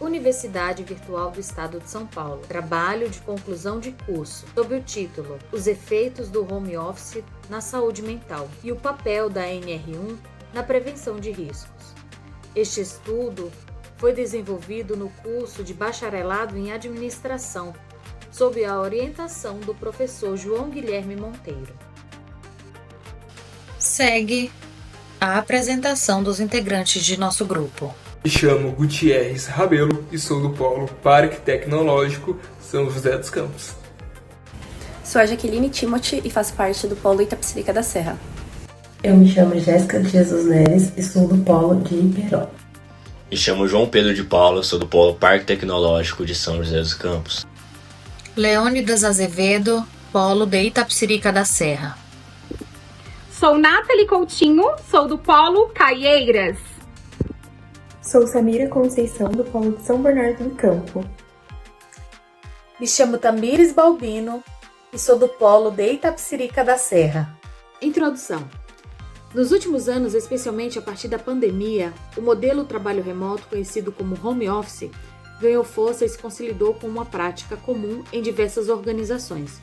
Universidade Virtual do Estado de São Paulo, trabalho de conclusão de curso, sob o título Os efeitos do home office na saúde mental e o papel da NR1 na prevenção de riscos. Este estudo foi desenvolvido no curso de bacharelado em administração, sob a orientação do professor João Guilherme Monteiro. Segue a apresentação dos integrantes de nosso grupo. Me chamo Gutierrez Rabelo e sou do Polo Parque Tecnológico São José dos Campos. Sou a Jaqueline Timothy e faço parte do Polo Itapecerica da Serra. Eu me chamo Jéssica de Jesus Neres e sou do Polo de Iperó. Me chamo João Pedro de Paula, sou do Polo Parque Tecnológico de São José dos Campos. Leônidas Azevedo, Polo de Itapecerica da Serra. Sou Nathalie Coutinho, sou do Polo Caieiras. Sou Samira Conceição, do Polo de São Bernardo do Campo. Me chamo Tamires Balbino e sou do Polo de Itapecerica da Serra. Introdução. Nos últimos anos, especialmente a partir da pandemia, o modelo trabalho remoto, conhecido como home office, ganhou força e se consolidou como uma prática comum em diversas organizações.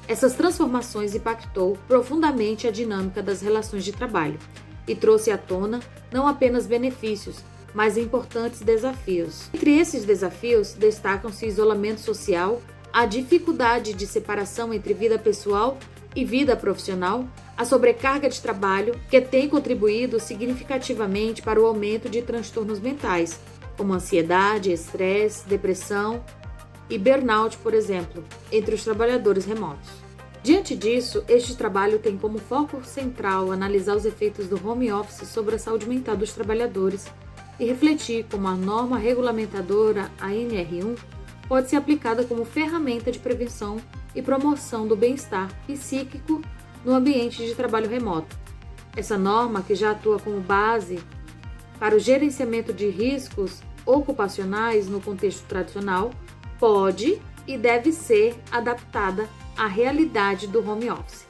Essas transformações impactou profundamente a dinâmica das relações de trabalho e trouxe à tona não apenas benefícios, mas importantes desafios. Entre esses desafios, destacam-se o isolamento social, a dificuldade de separação entre vida pessoal e vida profissional, a sobrecarga de trabalho, que tem contribuído significativamente para o aumento de transtornos mentais, como ansiedade, estresse, depressão e burnout, por exemplo, entre os trabalhadores remotos. Diante disso, este trabalho tem como foco central analisar os efeitos do home office sobre a saúde mental dos trabalhadores e refletir como a norma regulamentadora, a NR1, pode ser aplicada como ferramenta de prevenção e promoção do bem-estar psíquico no ambiente de trabalho remoto. Essa norma, que já atua como base para o gerenciamento de riscos ocupacionais no contexto tradicional, pode e deve ser adaptada à realidade do home office.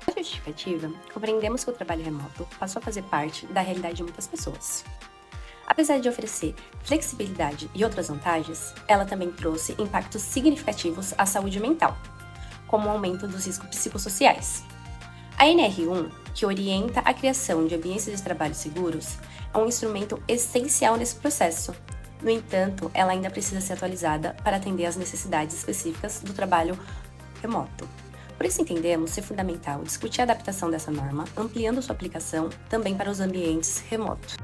Na justificativa, compreendemos que o trabalho remoto passou a fazer parte da realidade de muitas pessoas. Apesar de oferecer flexibilidade e outras vantagens, ela também trouxe impactos significativos à saúde mental, como o aumento dos riscos psicossociais. A NR1, que orienta a criação de ambientes de trabalho seguros, é um instrumento essencial nesse processo. No entanto, ela ainda precisa ser atualizada para atender às necessidades específicas do trabalho remoto. Por isso entendemos ser fundamental discutir a adaptação dessa norma, ampliando sua aplicação também para os ambientes remotos.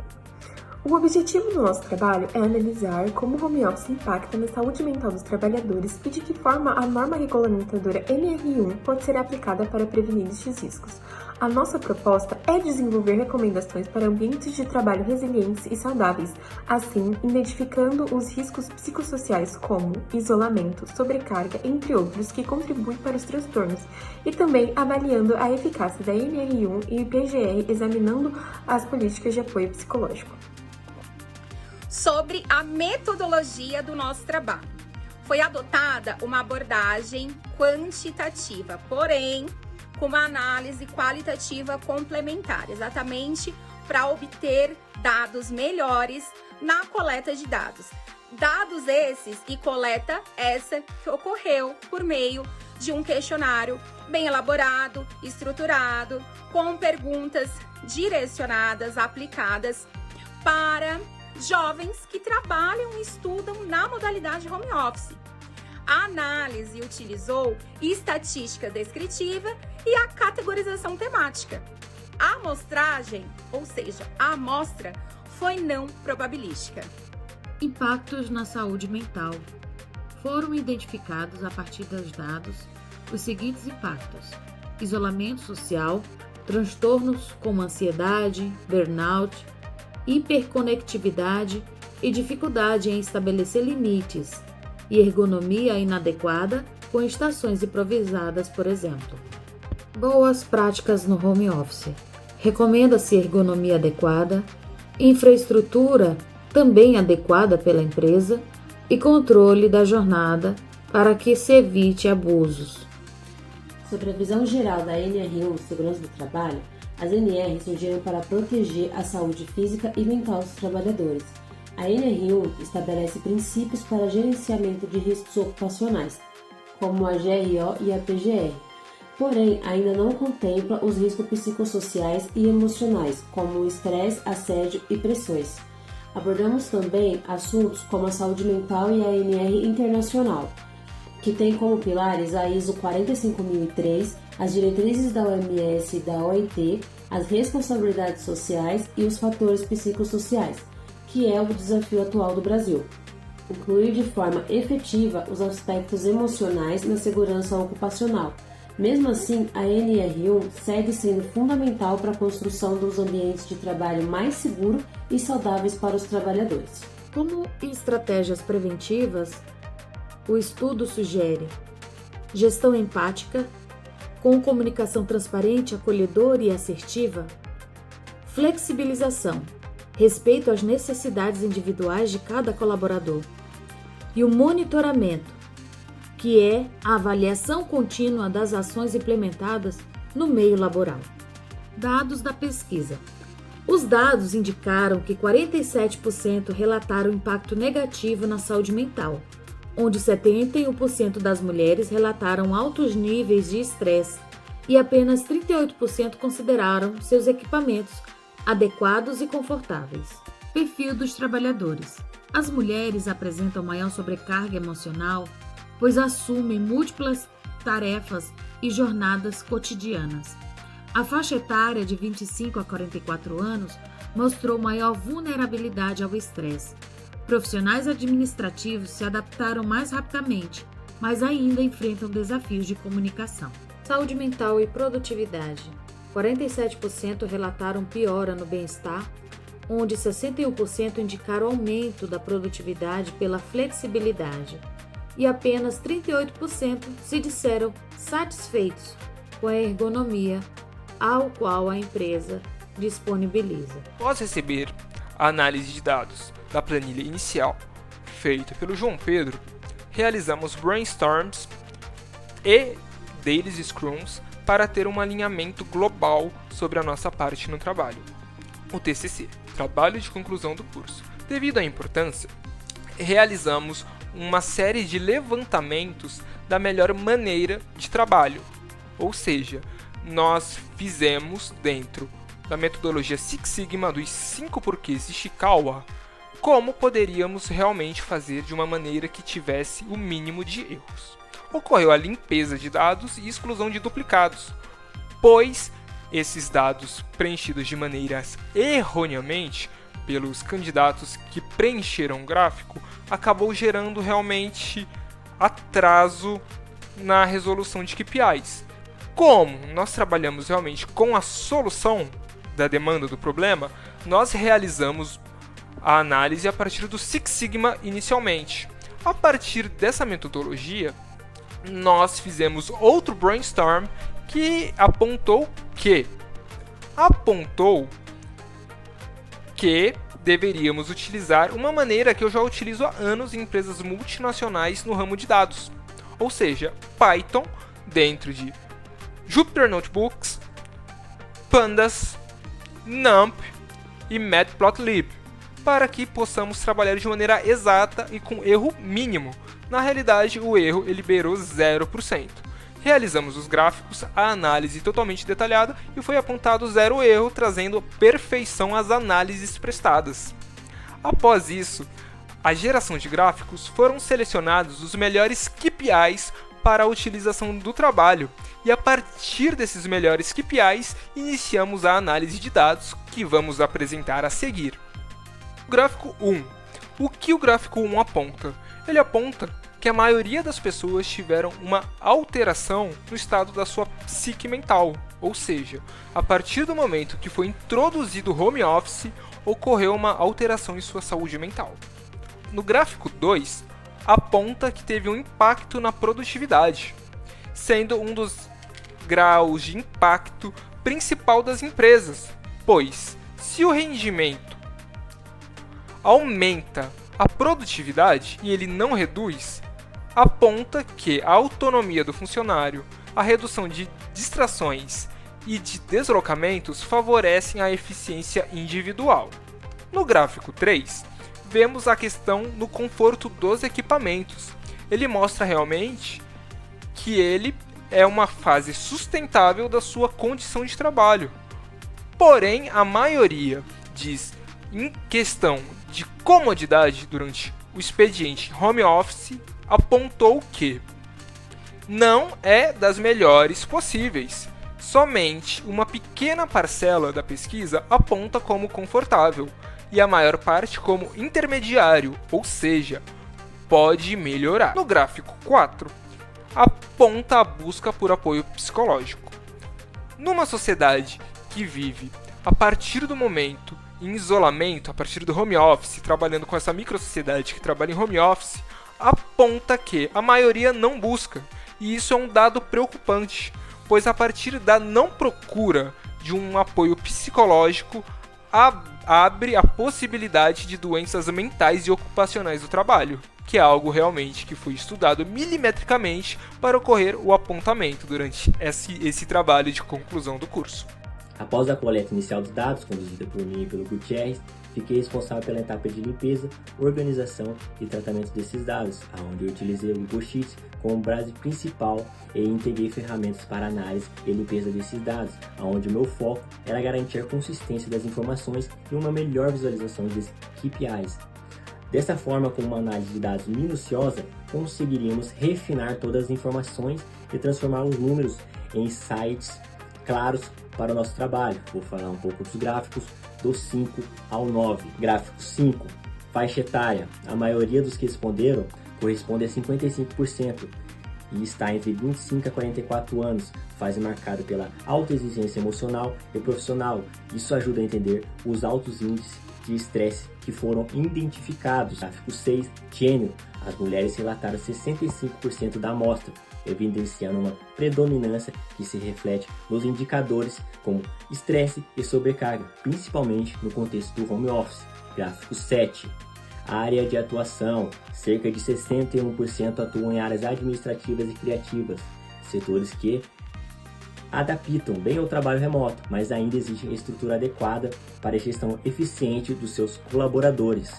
O objetivo do nosso trabalho é analisar como o home office impacta na saúde mental dos trabalhadores e de que forma a norma regulamentadora NR1 pode ser aplicada para prevenir estes riscos. A nossa proposta é desenvolver recomendações para ambientes de trabalho resilientes e saudáveis, assim identificando os riscos psicossociais como isolamento, sobrecarga, entre outros, que contribuem para os transtornos, e também avaliando a eficácia da NR1 e IPGR, examinando as políticas de apoio psicológico. Sobre a metodologia do nosso trabalho. Foi adotada uma abordagem quantitativa, porém com uma análise qualitativa complementar, exatamente para obter dados melhores na coleta de dados. Dados esses e coleta essa que ocorreu por meio de um questionário bem elaborado, estruturado, com perguntas direcionadas, aplicadas para jovens que trabalham e estudam na modalidade home office. A análise utilizou estatística descritiva e a categorização temática. A amostragem, ou seja, a amostra, foi não probabilística. Impactos na saúde mental. Foram identificados a partir dos dados os seguintes impactos: isolamento social, transtornos como ansiedade, burnout, hiperconectividade e dificuldade em estabelecer limites, e ergonomia inadequada com estações improvisadas, por exemplo. Boas práticas no home office. Recomenda-se ergonomia adequada, infraestrutura também adequada pela empresa e controle da jornada para que se evite abusos. Sobre a visão geral da NR1 Segurança do Trabalho, as NR surgiram para proteger a saúde física e mental dos trabalhadores, A NR1 estabelece princípios para gerenciamento de riscos ocupacionais, como a GRO e a PGR, porém ainda não contempla os riscos psicossociais e emocionais, como o estresse, assédio e pressões. Abordamos também assuntos como a saúde mental e a ANR internacional, que tem como pilares a ISO 45003, as diretrizes da OMS e da OIT, as responsabilidades sociais e os fatores psicossociais, que é o desafio atual do Brasil. Incluir de forma efetiva os aspectos emocionais na segurança ocupacional. Mesmo assim, a NR1 segue sendo fundamental para a construção dos ambientes de trabalho mais seguros e saudáveis para os trabalhadores. Como estratégias preventivas, o estudo sugere gestão empática, com comunicação transparente, acolhedora e assertiva, flexibilização, respeito às necessidades individuais de cada colaborador, e o monitoramento, que é a avaliação contínua das ações implementadas no meio laboral. Dados da pesquisa. Os dados indicaram que 47% relataram impacto negativo na saúde mental, onde 71% das mulheres relataram altos níveis de estresse e apenas 38% consideraram seus equipamentos adequados e confortáveis. Perfil dos trabalhadores. As mulheres apresentam maior sobrecarga emocional, pois assumem múltiplas tarefas e jornadas cotidianas. A faixa etária de 25 a 44 anos mostrou maior vulnerabilidade ao estresse. Profissionais administrativos se adaptaram mais rapidamente, mas ainda enfrentam desafios de comunicação. Saúde mental e produtividade. 47% relataram piora no bem-estar, onde 61% indicaram aumento da produtividade pela flexibilidade, e apenas 38% se disseram satisfeitos com a ergonomia ao qual a empresa disponibiliza. Após receber a análise de dados da planilha inicial feita pelo João Pedro, realizamos brainstorms e daily scrums para ter um alinhamento global sobre a nossa parte no trabalho. O TCC, Trabalho de Conclusão do Curso. Devido à importância, realizamos uma série de levantamentos da melhor maneira de trabalho, ou seja, nós fizemos dentro da metodologia Six Sigma dos 5 porquês de Ishikawa, como poderíamos realmente fazer de uma maneira que tivesse o mínimo de erros. Ocorreu a limpeza de dados e exclusão de duplicados, pois esses dados preenchidos de maneiras erroneamente pelos candidatos que preencheram o gráfico acabou gerando realmente atraso na resolução de KPIs. Como nós trabalhamos realmente com a solução da demanda do problema, nós realizamos a análise a partir do Six Sigma inicialmente. A partir dessa metodologia, nós fizemos outro brainstorm que apontou que deveríamos utilizar uma maneira que eu já utilizo há anos em empresas multinacionais no ramo de dados, ou seja, Python dentro de Jupyter Notebooks, Pandas, NumPy e Matplotlib, para que possamos trabalhar de maneira exata e com erro mínimo. Na realidade, o erro ele beirou 0%. Realizamos os gráficos, a análise totalmente detalhada e foi apontado 0 erro, trazendo perfeição às análises prestadas. Após isso, a geração de gráficos foram selecionados os melhores KPIs para a utilização do trabalho e a partir desses melhores KPIs iniciamos a análise de dados que vamos apresentar a seguir. Gráfico 1. O que o gráfico 1 aponta? Ele aponta que a maioria das pessoas tiveram uma alteração no estado da sua psique mental, ou seja, a partir do momento que foi introduzido o home office, ocorreu uma alteração em sua saúde mental. No gráfico 2, aponta que teve um impacto na produtividade, sendo um dos graus de impacto principal das empresas, pois se o rendimento aumenta a produtividade e ele não reduz, aponta que a autonomia do funcionário, a redução de distrações e de deslocamentos favorecem a eficiência individual. No gráfico 3, vemos a questão no conforto dos equipamentos. Ele mostra realmente que ele é uma fase sustentável da sua condição de trabalho. Porém, a maioria diz, em questão de comodidade durante o expediente home office, apontou que não é das melhores possíveis. Somente uma pequena parcela da pesquisa aponta como confortável e a maior parte como intermediário, ou seja, pode melhorar. No gráfico 4, aponta a busca por apoio psicológico. Numa sociedade que vive a partir do momento em isolamento, a partir do home office, trabalhando com essa microsociedade que trabalha em home office, aponta que a maioria não busca, e isso é um dado preocupante, pois a partir da não procura de um apoio psicológico, abre a possibilidade de doenças mentais e ocupacionais do trabalho, que é algo realmente que foi estudado milimetricamente para ocorrer o apontamento durante esse trabalho de conclusão do curso. Após a coleta inicial dos dados, conduzida por mim e pelo Gutierrez, fiquei responsável pela etapa de limpeza, organização e tratamento desses dados, onde eu utilizei o Google Sheets como base principal e integrei ferramentas para análise e limpeza desses dados, onde o meu foco era garantir a consistência das informações e uma melhor visualização dos KPIs. Dessa forma, com uma análise de dados minuciosa, conseguiríamos refinar todas as informações e transformar os números em insights claros para o nosso trabalho. Vou falar um pouco dos gráficos do 5 ao 9. Gráfico 5, faixa etária. A maioria dos que responderam corresponde a 55% e está entre 25 a 44 anos, fase marcada pela alta exigência emocional e profissional. Isso ajuda a entender os altos índices de estresse que foram identificados. Gráfico 6, gênero. As mulheres relataram 65% da amostra, evidenciando uma predominância que se reflete nos indicadores como estresse e sobrecarga, principalmente no contexto do home office. Gráfico 7. Área de atuação. Cerca de 61% atuam em áreas administrativas e criativas, setores que adaptam bem ao trabalho remoto, mas ainda exigem estrutura adequada para a gestão eficiente dos seus colaboradores.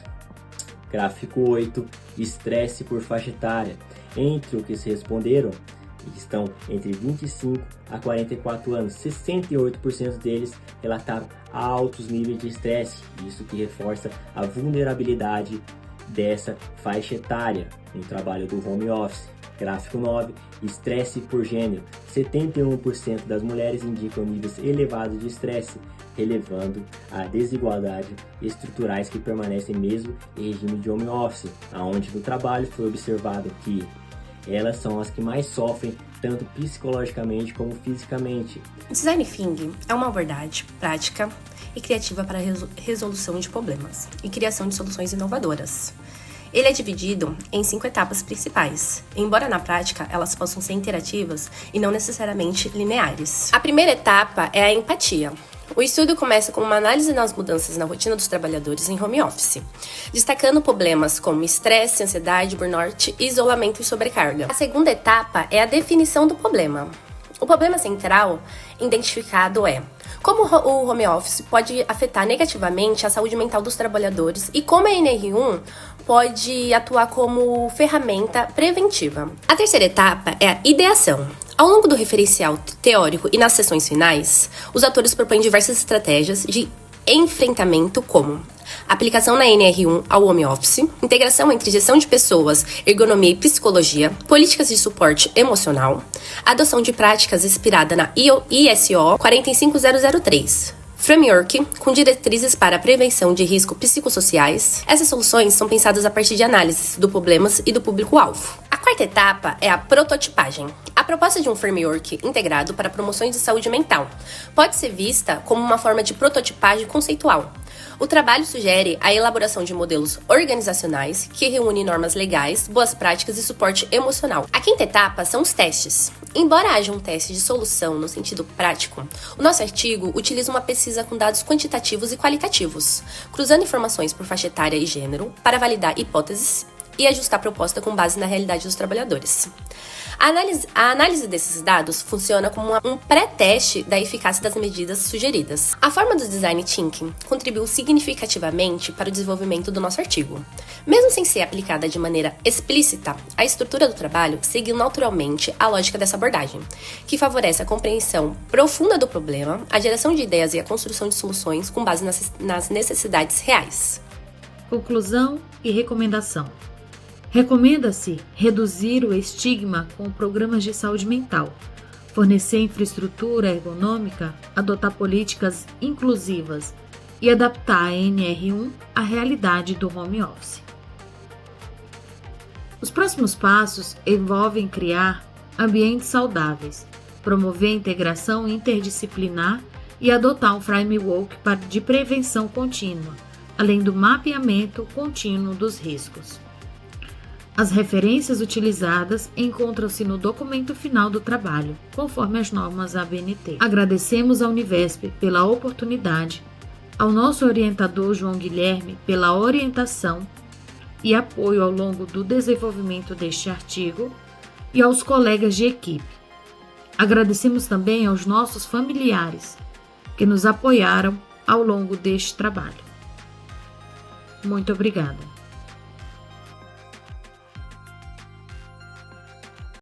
Gráfico 8, estresse por faixa etária. Entre os que se responderam, estão entre 25 a 44 anos, 68% deles relataram altos níveis de estresse, isso que reforça a vulnerabilidade dessa faixa etária no trabalho do home office. Gráfico 9, estresse por gênero. 71% das mulheres indicam níveis elevados de estresse, relevando a desigualdade estruturais que permanecem mesmo em regime de home office, aonde no trabalho foi observado que elas são as que mais sofrem, tanto psicologicamente como fisicamente. Design Thinking é uma abordagem prática e criativa para a resolução de problemas e criação de soluções inovadoras. Ele é dividido em 5 etapas principais, embora na prática elas possam ser interativas e não necessariamente lineares. A primeira etapa é a empatia. O estudo começa com uma análise das mudanças na rotina dos trabalhadores em home office, destacando problemas como estresse, ansiedade, burnout, isolamento e sobrecarga. A segunda etapa é a definição do problema. O problema central identificado é como o home office pode afetar negativamente a saúde mental dos trabalhadores e como a NR1 pode atuar como ferramenta preventiva. A terceira etapa é a ideação. Ao longo do referencial teórico e nas sessões finais, os autores propõem diversas estratégias de enfrentamento como aplicação na NR1 ao home office, integração entre gestão de pessoas, ergonomia e psicologia, políticas de suporte emocional, adoção de práticas inspirada na ISO 45003, framework com diretrizes para a prevenção de riscos psicossociais. Essas soluções são pensadas a partir de análises do problemas e do público-alvo. A quarta etapa é a prototipagem. A proposta de um framework integrado para promoções de saúde mental pode ser vista como uma forma de prototipagem conceitual. O trabalho sugere a elaboração de modelos organizacionais que reúnem normas legais, boas práticas e suporte emocional. A quinta etapa são os testes. Embora haja um teste de solução no sentido prático, o nosso artigo utiliza uma pesquisa com dados quantitativos e qualitativos, cruzando informações por faixa etária e gênero para validar hipóteses e ajustar a proposta com base na realidade dos trabalhadores. A análise desses dados funciona como um pré-teste da eficácia das medidas sugeridas. A forma do Design Thinking contribuiu significativamente para o desenvolvimento do nosso artigo. Mesmo sem ser aplicada de maneira explícita, a estrutura do trabalho seguiu naturalmente a lógica dessa abordagem, que favorece a compreensão profunda do problema, a geração de ideias e a construção de soluções com base nas necessidades reais. Conclusão e recomendação. Recomenda-se reduzir o estigma com programas de saúde mental, fornecer infraestrutura ergonômica, adotar políticas inclusivas e adaptar a NR1 à realidade do home office. Os próximos passos envolvem criar ambientes saudáveis, promover a integração interdisciplinar e adotar um framework de prevenção contínua, além do mapeamento contínuo dos riscos. As referências utilizadas encontram-se no documento final do trabalho, conforme as normas ABNT. Agradecemos à Univesp pela oportunidade, ao nosso orientador João Guilherme pela orientação e apoio ao longo do desenvolvimento deste artigo e aos colegas de equipe. Agradecemos também aos nossos familiares que nos apoiaram ao longo deste trabalho. Muito obrigada.